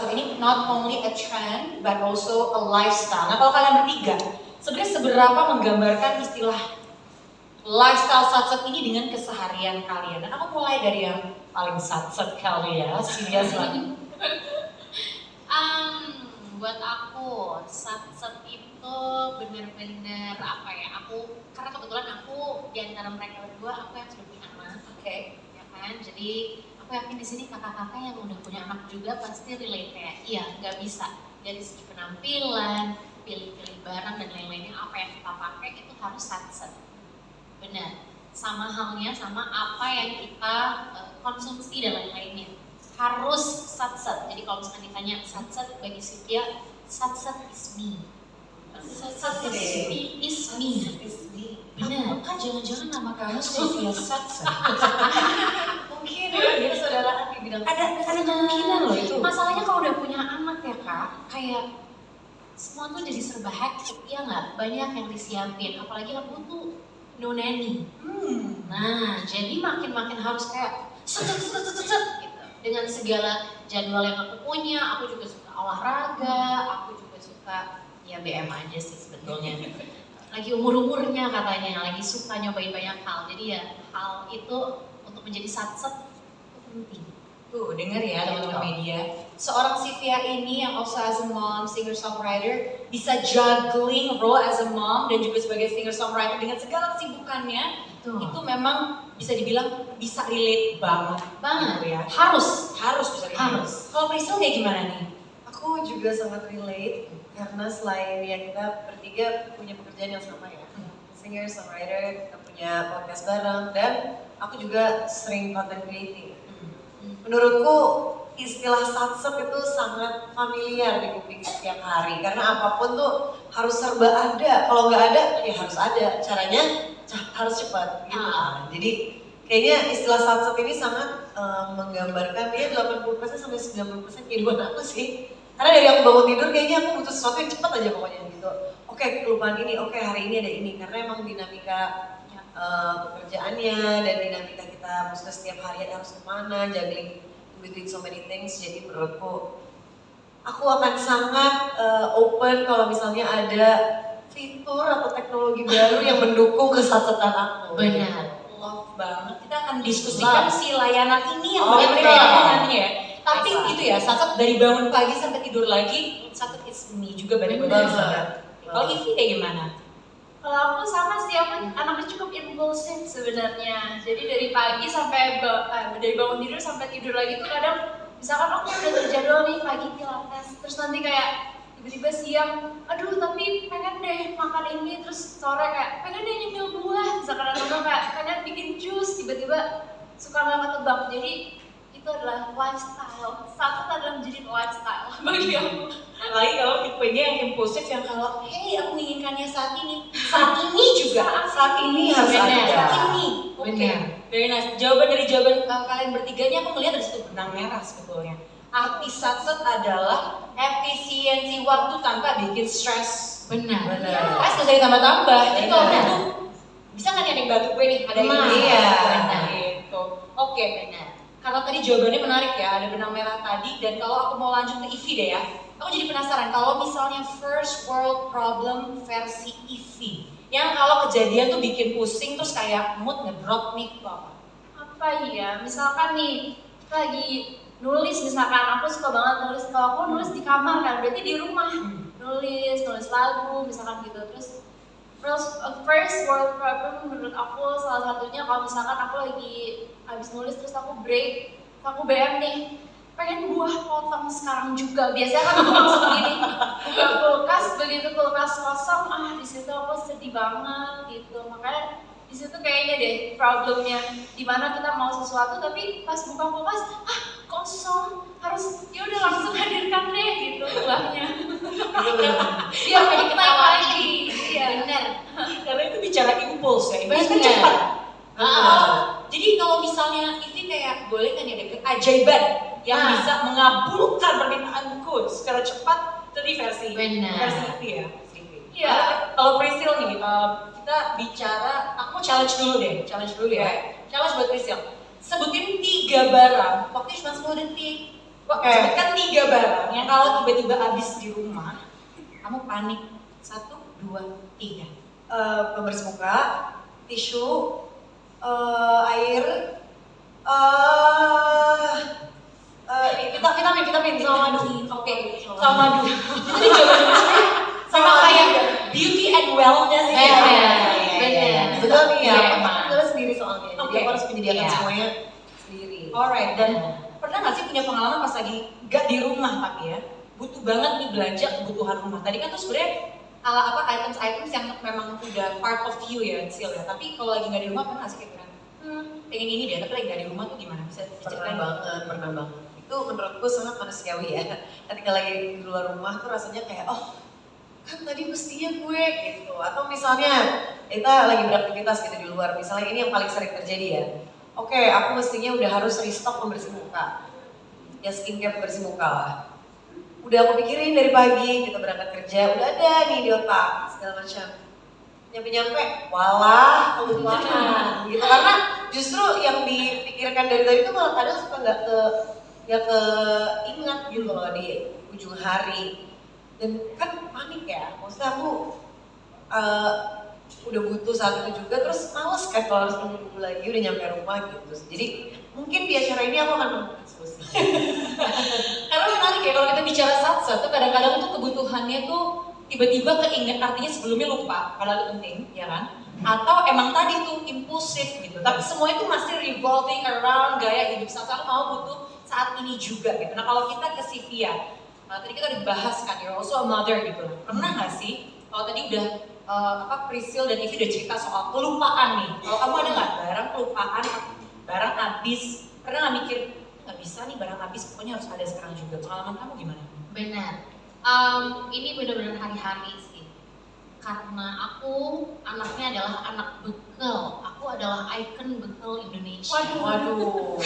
satsat ini not only a trend but also a lifestyle. Nah kalau kalian bertiga, sebenarnya seberapa menggambarkan istilah lifestyle satsat ini dengan keseharian kalian? Dan aku mulai dari yang paling satsat kali ya, serius banget. Buat aku satsat itu bener-bener apa ya? Karena kebetulan aku di antara mereka berdua aku yang sudah punya anak, ya kan? Jadi aku yakin di sini kakak-kakak yang udah punya anak juga pasti relate kayak, iya nggak bisa dari segi penampilan, pilih-pilih barang dan lain-lainnya apa yang kita pakai itu harus satsat. Benar, sama halnya sama apa yang kita konsumsi dan lain-lainnya harus satsat. Jadi kalau misalkan ditanya satsat bagi Cynthia, satsat is me. Satsat is me. Benar. Kan jangan-jangan nama kamu Cynthia Satsat. Mungkin ya, dia saudaraan di bidang Ada kemungkinan loh itu. Masalahnya kalau udah punya anak ya kak, kayak semua tuh jadi serba hektik ya nggak? Banyak yang disiapin, apalagi aku tuh no nanny. Nah, jadi makin harus kayak set gitu. Dengan segala jadwal yang aku punya, aku juga suka olahraga, aku juga suka ya BM aja sih sebetulnya. Lagi umurnya katanya, lagi suka nyobain banyak hal. Jadi ya hal itu untuk menjadi satsat itu penting. Tuh, denger ya teman-teman media. Seorang Cynthia ini yang also as a mom, singer-songwriter, bisa juggling role as a mom dan juga sebagai singer-songwriter dengan segala kesibukannya. Itu memang bisa dibilang bisa relate banget. Gitu ya. Harus bisa relate. Kalau Priscil kayak gimana nih? Aku juga sangat relate karena selain ya kita bertiga punya pekerjaan yang sama ya, singer, songwriter, kita punya podcast bareng dan aku juga sering content creating. Menurutku istilah satsat itu sangat familiar di kuping setiap hari karena apapun tuh harus serba ada. Kalau nggak ada ya harus ada. Caranya harus cepat gitu kan. Jadi kayaknya istilah satsat ini sangat menggambarkan dia 80% sampai 90% kehidupan aku sih. Karena dari aku bangun tidur kayaknya aku butuh sesuatu yang cepat aja pokoknya gitu. Oke, kelupaan ini, oke hari ini ada ini. Karena emang dinamika pekerjaannya dan dinamika kita maksudnya setiap hari harus kemana, juggling between so many things. Jadi menurutku aku akan sangat open kalau misalnya ada fitur atau teknologi baru yang mendukung kesatsatan aku. Benar. Love banget. Kita akan diskusikan si layanan ini yang Oke. nanti ya. Tapi itu ya, satsat dari bangun pagi sampai tidur lagi, satsat it's me juga banyak banget. Kalau Ivy kayak gimana? Kalau aku sama sih, aku anaknya cukup impulsif sebenarnya. Jadi dari pagi sampai dari bangun tidur sampai tidur lagi tuh kadang misalkan aku udah terjadwal nih pagi pilates, terus nanti kayak tiba-tiba siang, aduh tapi pengen deh makan ini, terus sore kayak pengen deh nyemil buah, misalkan atau kayak pengen bikin jus, tiba-tiba suka nggak ketebak. Jadi itu adalah lifestyle. Satsat adalah menjadi lifestyle bagi aku. Apalagi kalau tipenya yang impulsif yang kalau hey aku menginginkannya saat ini juga saat ini harus ada saat ini. Oke, very nice. Jawaban kalian bertiga ini aku melihat dari situ benang merah sebetulnya. Arti satsat adalah efisiensi waktu tanpa bikin stres. Benar. Stres nggak usah ditambah-tambah. Jadi kalau butuh bisa nggak nih ada yang bantu gue nih ada ini ya. Gitu. Oke, benar. Karena tadi jawabannya menarik ya, ada benang merah tadi, dan kalau aku mau lanjut ke Ivy deh ya, aku jadi penasaran kalau misalnya first world problem versi Ivy, yang kalau kejadian tuh bikin pusing terus kayak mood ngedrop nih, Apa ya? Misalkan nih kita lagi nulis, misalkan aku suka banget nulis, kalau aku nulis di kamar kan, berarti di rumah nulis lagu, misalkan gitu. Terus first world problem menurut aku salah satunya kalau misalkan aku lagi habis nulis terus aku break, aku BM nih, pengen buah potong sekarang juga. Biasanya kan aku langsung gini, buka kulkas, begitu kulkas kosong, di situ aku sedih banget gitu. Makanya di situ kayaknya deh problemnya, dimana kita mau sesuatu tapi pas buka kulkas, kosong, harus ya udah langsung hadirkan deh gitu buahnya. Biar pengen kita lagi. Iya. Benar. karena itu bicara impuls ya, ibaratnya kan cepat. Jadi kalau misalnya Ivy kayak boleh kan ya ada keajaiban yang bisa mengabulkan permintaanku secara cepat, itu versi Ivy ya. Iya. Kalau Priscil nih, kita bicara, aku mau challenge dulu ya. Challenge buat Priscil. Sebutin 3 barang, waktunya cuma 10 detik. Wah, sebutkan 3 barang yang kalau tiba-tiba habis di rumah, kamu panik. 1, 2, 3. Pembersih muka, tisu, air, vitamin sama madu. Oke, sama madu. Jadi jawabannya sama kayak beauty and wellness ya. Benar. Betul nih ya, Iya, aku emang. tinggal sendiri soalnya, jadi Oke. aku harus menyediakan Iya. semuanya sendiri. Alright, dan pernah nggak sih punya pengalaman pas lagi gak di rumah tapi ya, butuh banget nih belanja kebutuhan rumah. Tadi kan tuh sebenarnya items yang memang udah part of you ya, Sil ya. Tapi kalau lagi nggak di rumah pernah nggak sih kayak pengen ini deh, tapi lagi nggak di rumah tuh gimana? Bisa diceritain? Pernah banget. Itu menurutku sangat manusiawi ya. Ketika lagi di luar rumah tuh rasanya kayak, oh kan tadi mestinya gue gitu. Atau misalnya kita lagi beraktivitas gitu di luar, misalnya ini yang paling sering terjadi ya. Oke, aku mestinya udah harus restock pembersih muka. Ya skincare pembersih muka lah. Udah aku pikirin dari pagi, kita berangkat kerja, udah ada nih di otak, segala macam. Nyampe-nyampe, walah, kelupaan gitu. Karena justru yang dipikirkan dari tadi itu malah kadang suka nggak keingat gitu loh di ujung hari. Dan kan panik ya, maksudnya aku udah butuh saat itu juga, terus males kan kalau harus nunggu lagi, udah nyampe rumah gitu. Jadi mungkin di acara ini aku akan menemukan solusi. Karena menarik ya kalau kita bicara satsa tuh kadang-kadang tuh kebutuhannya tuh tiba-tiba keinget, artinya sebelumnya lupa, padahal itu penting, ya kan? Atau emang tadi tuh impulsif gitu, tapi semua itu masih revolving around gaya hidup satsa. Aku mau butuh saat ini juga gitu. Nah kalau kita ke Sivia, tadi kita udah bahas kan, you're also a mother gitu. Pernah nggak sih, kalau tadi udah Priscil dan Ivy udah cerita soal kelupaan nih. Kalau kamu ada nggak barang kelupaan, barang habis, pernah nggak mikir nggak bisa nih barang habis, pokoknya harus ada sekarang juga. Pengalaman kamu gimana? Benar. Ini benar-benar hari-hari sih. Karena aku anaknya adalah anak bekal. Aku adalah ikon bekal Indonesia. Waduh.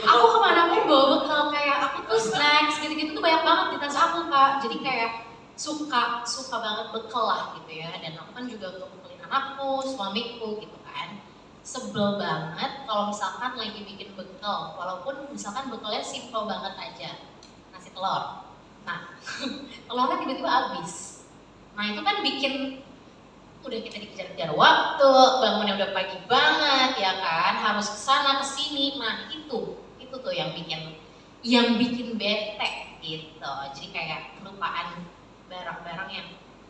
Aku kemana-mana bawa bekal, kayak aku tuh snacks gitu-gitu tuh banyak banget di tas aku, Kak. Jadi kayak suka banget bekal lah gitu ya. Dan aku kan juga ngebekalin anakku, suamiku gitu kan. Sebel banget kalau misalkan lagi bikin bekal, walaupun misalkan bekalnya simple banget aja, nasi telur. Nah, telurnya tiba-tiba habis. Nah itu kan bikin udah kita dikejar-kejar waktu, bangunnya udah pagi banget ya kan, harus kesana kesini. Nah itu tuh yang bikin bete gitu. Jadi kayak kelupaan barang-barang yang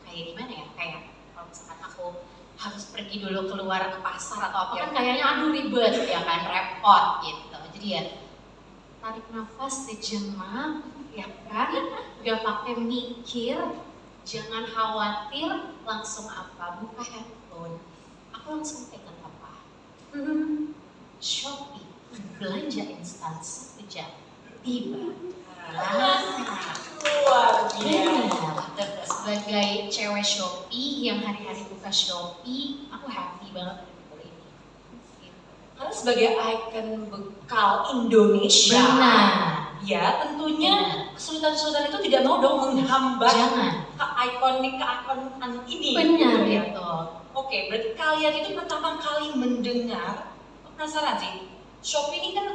kayak gimana ya, kayak kalau misalkan aku harus pergi dulu keluar ke pasar atau apa kan kayaknya aduh ribet ya kan, repot gitu. Jadi ya tarik nafas sejenak ya kan, gak pakai mikir, jangan khawatir, langsung apa, buka handphone, aku langsung pegang apa? Shopee, belanja instan 1 jam, tiba. Luar biasa. Sebagai cewek Shopee yang hari-hari buka Shopee, aku happy banget dengan fitur ini. Gitu. Karena sebagai ikon bekal Indonesia, Benar. ya tentunya kesulitan-kesulitan itu tidak mau dong menghambat Jangan. keikonan ini. Benar gitu ya. gitu. Oke, berarti kalian itu pertama kali mendengar, penasaran sih, Shopee ini kan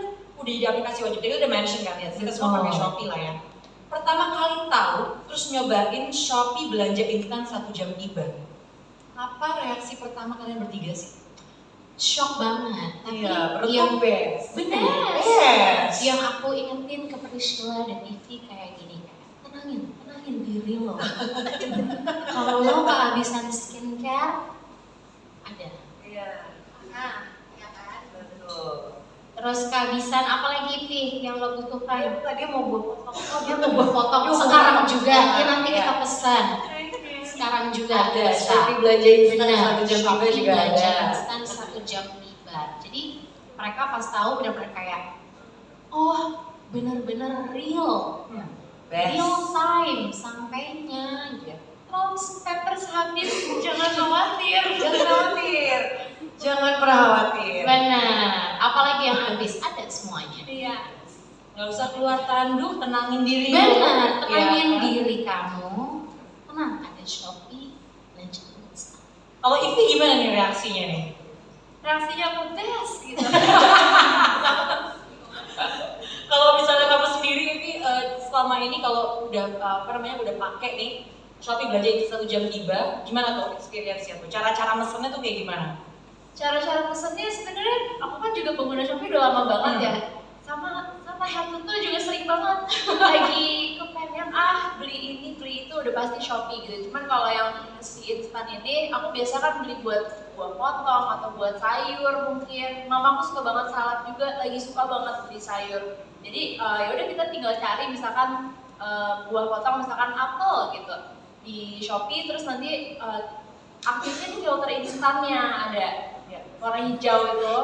udah jadi aplikasi wajib, jadi udah mention kan ya, kita semua pakai Shopee lah ya. Pertama kali tahu, terus nyobain Shopee belanja instan 1 jam tiba. Apa reaksi pertama kalian bertiga sih? Shock banget. Tapi Iya, yang best. benar. Yes. Yang aku ingetin ke Priscilla dan Ivy kayak gini, tenangin diri lo. Kalau lo kehabisan skincare, ada. Iya, Nah, ya kan. betul. Terus kehabisan apa lagi Ivy yang lo butuhkan? Dia mau buat potong. Oh dia mau buat potong Dia mau sekarang potong juga. sekarang, Ya nanti ya. kita pesan. Sekarang juga Ada, bisa. Shopee belanja instan Benar, 1 jam tiba Shopee juga belanja ada. instan 1 jam tiba. Jadi mereka pas tahu benar-benar kayak, oh benar-benar real, Best. real time sampainya. Gitu. Terus peppers habis, jangan khawatir. Jangan khawatir. Jangan pernah khawatir. Benar. Apalagi yang habis ada semuanya. Iya. Nggak usah keluar tanduk, tenangin diri. Benar. Tenangin Ya kan? diri kamu. Tenang, ada Shopee belanja instan. Kalau Ivy gimana nih reaksinya nih? Reaksinya pedes gitu. Kalau misalnya kamu sendiri, Ivy selama ini kalau udah udah pakai nih Shopee belanja itu 1 jam tiba, gimana tuh experience-nya tuh? Cara-cara mesennya tuh kayak gimana? Cara-cara pesennya sebenarnya aku kan juga pengguna Shopee udah lama banget ya. Sama Hello tuh juga sering banget lagi kepengen beli ini beli itu udah pasti Shopee gitu. Cuman kalau yang si instan ini aku biasa kan beli buat buah potong atau buat sayur mungkin. Mamaku suka banget salad juga, lagi suka banget beli sayur. Jadi ya udah kita tinggal cari misalkan buah potong misalkan apel gitu di Shopee, terus nanti aktifin filter instannya ada warna hijau itu.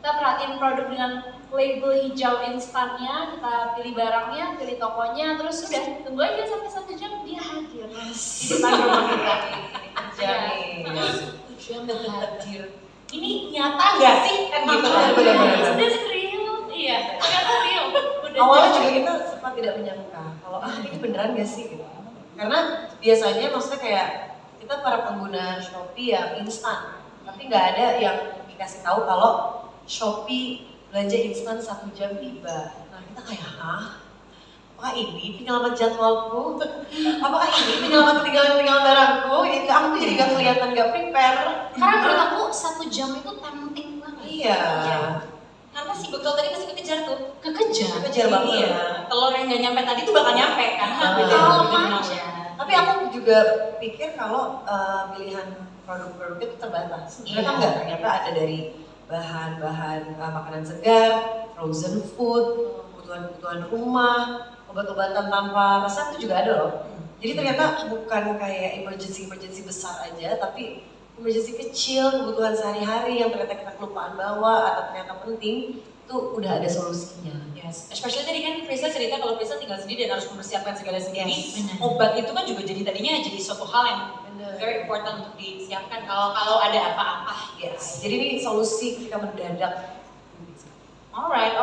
Kita perhatiin produk dengan label hijau instannya, kita pilih barangnya, pilih tokonya, terus udah tunggu aja sampai 1 jam dia hadir di depan rumah kita. Jadi 1 jam hadir. Ini nyata nggak sih? Kan gitu kan? benar-benar. Sudah real, iya, ternyata real. Udah Awalnya jadi. juga kita sempat tidak menyangka kalau ini beneran gak sih gitu. Karena biasanya maksudnya kayak kita para pengguna Shopee yang instan, tapi nggak ada yang dikasih tahu kalau Shopee belanja instan 1 jam tiba. Nah kita kayak apakah ini penyelamat jadwalku? Apakah ini penyelamat ketinggalan barangku? Ya, aku tuh jadi gak kelihatan gak prepare. Karena menurut aku 1 jam itu tempting banget. Iya. Karena si bekal tadi masih kekejar tuh. Kejar banget. Iya. Telur yang nggak nyampe tadi tuh bakal nyampe kan? Kalem aja. Tapi aku juga pikir kalau pilihan produk-produk itu terbatas. Ternyata enggak, ternyata ada dari bahan-bahan makanan segar, frozen food, kebutuhan-kebutuhan rumah, obat-obatan tanpa resep itu juga ada loh. Jadi ternyata bukan kayak emergency besar aja, tapi emergency kecil, kebutuhan sehari-hari yang ternyata kita kelupaan bawa atau ternyata penting, itu udah ada solusinya. Yes, especially tadi kan Prisa cerita kalau Prisa tinggal sendiri dan harus mempersiapkan segala sendiri. Benar. Obat itu kan juga jadi tadinya jadi suatu hal yang very important untuk disiapkan kalau ada apa-apa. Yes. Jadi ini solusi ketika mendadak. Alright.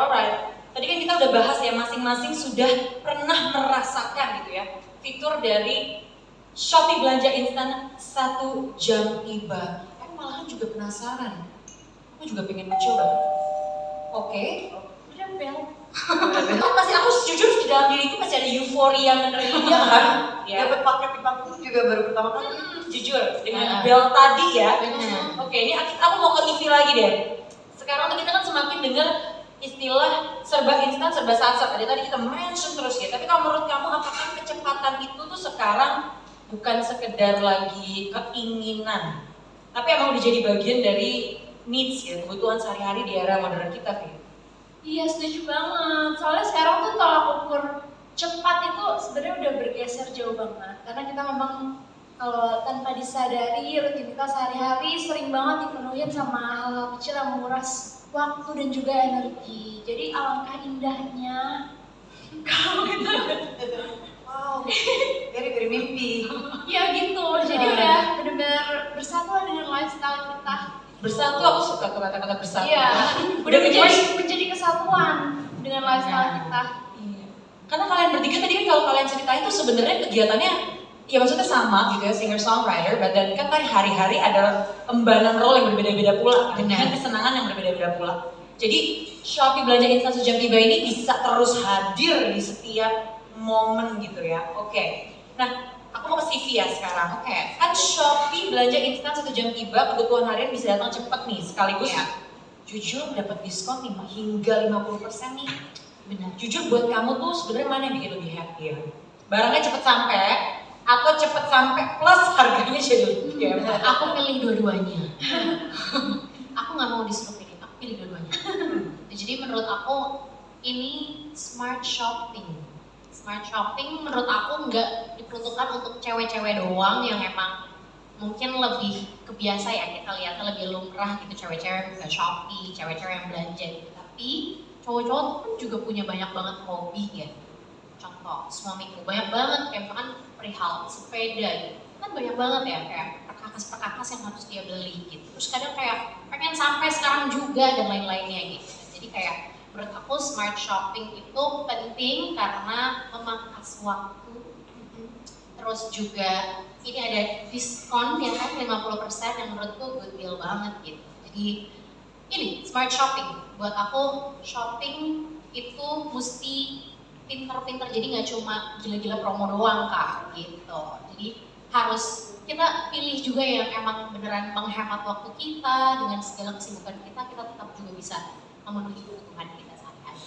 Tadi kan kita udah bahas ya masing-masing sudah pernah merasakan gitu ya fitur dari Shopee belanja instan 1 jam tiba. Aku malahan juga penasaran. Aku juga pengen mencoba. Oke. Udah bel. Masih aku jujur di dalam diriku masih ada euforia menerima kan. Ya. Dapat paket di paket itu juga baru pertama kali. Jujur dengan bel tadi ya. Benar. Oke, ini aku mau ke Ivy lagi deh. Sekarang tuh kita kan semakin dengar istilah serba instan, serba sat-sat. Tadi kita mention terus ya. Tapi kalau menurut kamu apakah kecepatan itu tuh sekarang bukan sekedar lagi keinginan, tapi emang udah jadi bagian dari needs ya, kebutuhan sehari-hari di era modern kita, Fi? Iya setuju banget. Soalnya sekarang tuh tolak ukur cepat itu sebenarnya udah bergeser jauh banget. Karena kita memang kalau tanpa disadari rutinitas sehari-hari sering banget dipenuhin sama hal-hal kecil yang menguras waktu dan juga energi. Jadi alangkah indahnya kalau kita Wow, dari mimpi. ya gitu. Jadi udah benar-benar bersatu dengan lifestyle kita. Bersatu, aku suka tuh kata-kata bersatu. Iya, Udah menjadi kesatuan dengan lifestyle kita. Iya. Karena kalian bertiga tadi kan kalau kalian cerita itu sebenarnya kegiatannya ya maksudnya sama gitu ya, singer songwriter, dan kan tadi hari-hari ada embanan role yang berbeda-beda pula, dengan kesenangan yang berbeda-beda pula. Jadi Shopee belanja instan 1 jam tiba ini bisa terus hadir di setiap momen gitu ya. Oke. Nah, aku mau ke CV ya sekarang. Oke. Kan Shopee belanja instan 1 jam tiba, kebutuhan harian bisa datang cepet nih sekaligus. Jujur dapat diskon hingga 50% nih. Benar. Jujur buat kamu tuh sebenarnya mana yang bikin lebih happy ya? Barangnya cepet sampai atau cepet sampai plus harganya jadi lebih hemat? Aku pilih dua-duanya. Aku nggak mau disuruh pilih, aku pilih dua-duanya. Jadi menurut aku ini smart shopping. Smart shopping menurut aku nggak diperuntukkan untuk cewek-cewek doang yang emang mungkin lebih kebiasa ya, kita lihatnya lebih lumrah gitu, cewek-cewek buka Shopee, cewek-cewek yang belanja gitu. Tapi cowok-cowok pun juga punya banyak banget hobi ya. Contoh, suamiku banyak banget kayak misalkan perihal sepeda gitu. Kan banyak banget ya kayak perkakas-perkakas yang harus dia beli gitu. Terus kadang kayak pengen sampai sekarang juga dan lain-lainnya gitu. Jadi kayak menurut aku smart shopping itu penting karena memangkas waktu. Terus juga ini ada diskon ya kan 50% yang menurutku good deal banget gitu. Jadi ini smart shopping buat aku shopping itu mesti pinter-pinter, jadi nggak cuma gila-gila promo doang Kak gitu. Jadi harus kita pilih juga yang emang beneran menghemat waktu kita dengan segala kesibukan kita tetap juga bisa memenuhi kebutuhan kita sehari-hari.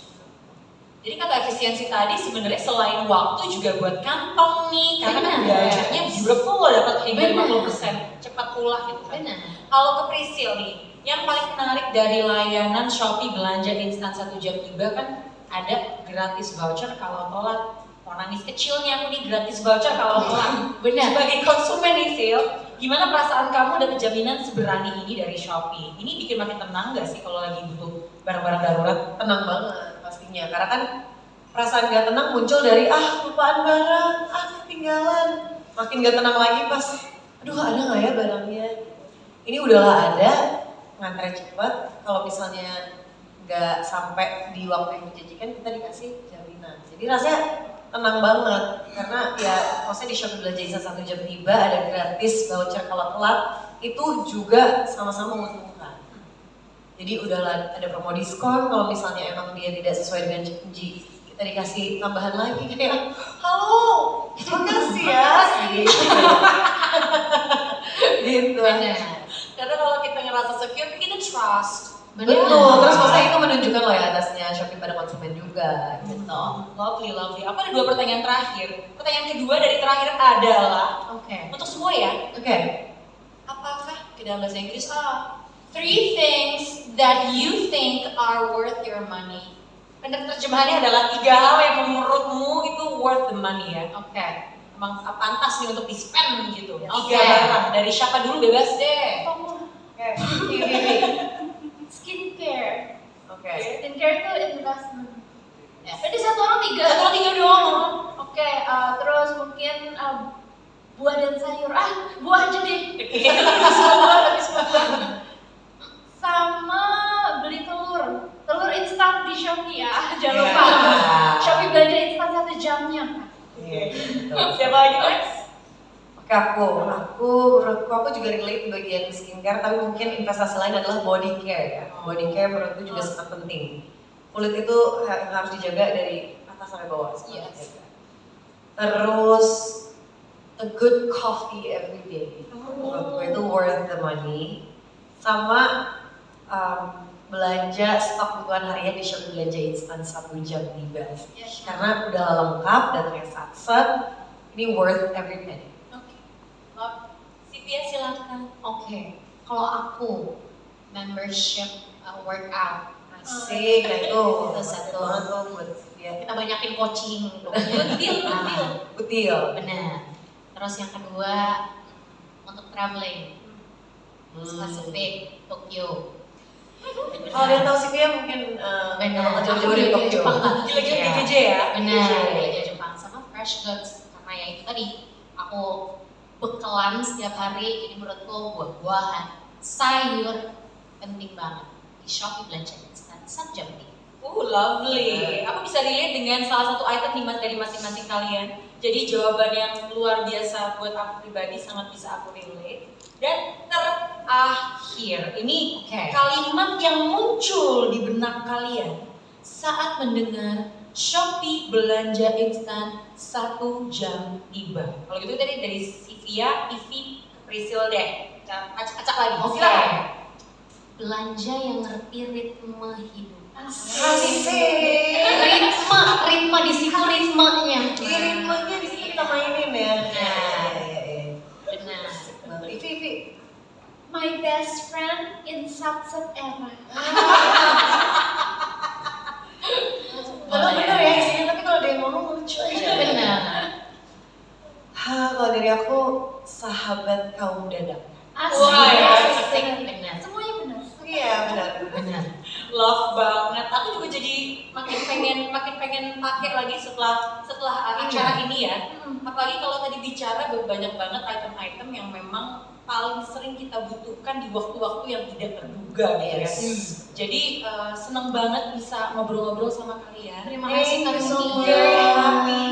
Jadi kata efisiensi tadi sebenarnya selain waktu juga buat kantong nih, karena kan budgetnya beautiful loh, dapat hingga 50% cepat pulang gitu kan. Benar. Kalau ke Priscil nih, yang paling menarik dari layanan Shopee belanja instan 1 jam tiba kan ada gratis voucher kalau telat. Mau nangis kecilnya aku nih, gratis voucher kalau telat. Benar. Sebagai konsumen nih Sil, gimana perasaan kamu dapat jaminan seberani ini dari Shopee? Ini bikin makin tenang gak sih kalau lagi butuh barang-barang darurat? Tenang banget pastinya, karena kan perasaan gak tenang muncul dari lupaan barang, ketinggalan. Makin gak tenang lagi pas, aduh ada gak ya barangnya? Ini udahlah ada, ngantre cepet. Kalau misalnya gak sampai di waktu yang dijanjikan, kita dikasih jaminan. Jadi rasanya tenang banget, karena ya maksudnya di Shopee belanja instan 1 jam tiba ada gratis voucher kalau telat, itu juga sama-sama menguntungkan. Jadi udahlah ada promo diskon, kalau misalnya emang dia tidak sesuai dengan janji, kita dikasih tambahan lagi kayak, halo, makasih ya. Gitu. Karena kalau kita ngerasa secure, kita trust. Betul, terus maksudnya itu menunjukkan loyalitasnya Shopee pada konsumen juga gitu. Lovely, lovely. Aku ada 2 pertanyaan terakhir. Pertanyaan kedua dari terakhir adalah, untuk semua ya, apakah ke dalam bahasa Inggris, 3 things that you think are worth your money. Terjemahannya adalah 3 hal yang menurutmu itu worth the money ya. Emang pantas nih untuk di-spend gitu. 3 barang. Dari siapa dulu, bebas deh. Skincare. Oke. Skincare itu investment. Jadi satu orang 3. Satu orang 3 doang. Terus mungkin buah dan sayur. Buah aja deh. Semua buah. Sama beli telur. Telur instan di Shopee ya. Jangan lupa. Shopee belanja instan 1 jamnya. Siapa lagi Lex? Oke, menurutku aku juga relate di bagian skincare, tapi mungkin investasi lain adalah body care ya. Body care menurutku juga sangat penting. Kulit itu harus dijaga dari atas sampai bawah. Terus a good coffee every day. Menurutku itu worth the money. Sama belanja stok kebutuhan harian di Shopee belanja instan 1 jam tiba. Karena udah lengkap dan satset, ini worth every penny. Sivia silakan. Kalau aku membership workout. Asik, nah itu satu. banget tuh buat dia. Kita banyakin coaching gitu. Betul. Benar. Terus yang kedua untuk traveling. Spesifik Tokyo. Kalau dia tahu sih dia mungkin Benar. jauh-jauh dari Tokyo. Gila-gila di GJ ya? Benar, gila-gila Jepang sama fresh goods. Karena ya itu tadi aku bekalan setiap hari, ini menurutku buah-buahan, sayur penting banget di Shopee belanja instan 1 jam tiba. Lovely. Aku bisa relate dengan salah satu item dari masing-masing kalian. Jadi jawaban yang luar biasa buat aku pribadi, sangat bisa aku relate. Dan terakhir, ini kalimat yang muncul di benak kalian saat mendengar Shopee belanja instan 1 jam tiba. Kalau gitu tadi dari Sivia, Ivi, Priscil deh. Acak-acak lagi. Silakan. Belanja yang ngerti ritme hidup. Asik. Ritme di situ ritmenya. Ritmenya di sini kita mainin ya. Benar. Ivi. My best friend in Satset era. Kalau bener ya isinya, tapi kalau dia ngomong lucu aja. Benar. Kalau dari aku sahabat kaum dadak. Asik. Benar. Semuanya benar. Iya benar. Love banget. Aku juga jadi makin pengen pakai lagi setelah acara ini ya. Apalagi kalau tadi bicara banyak banget item-item yang memang paling sering kita butuhkan di waktu-waktu yang tidak terduga gitu ya. Jadi seneng banget bisa ngobrol-ngobrol sama kalian. Terima kasih Kak so Mimi.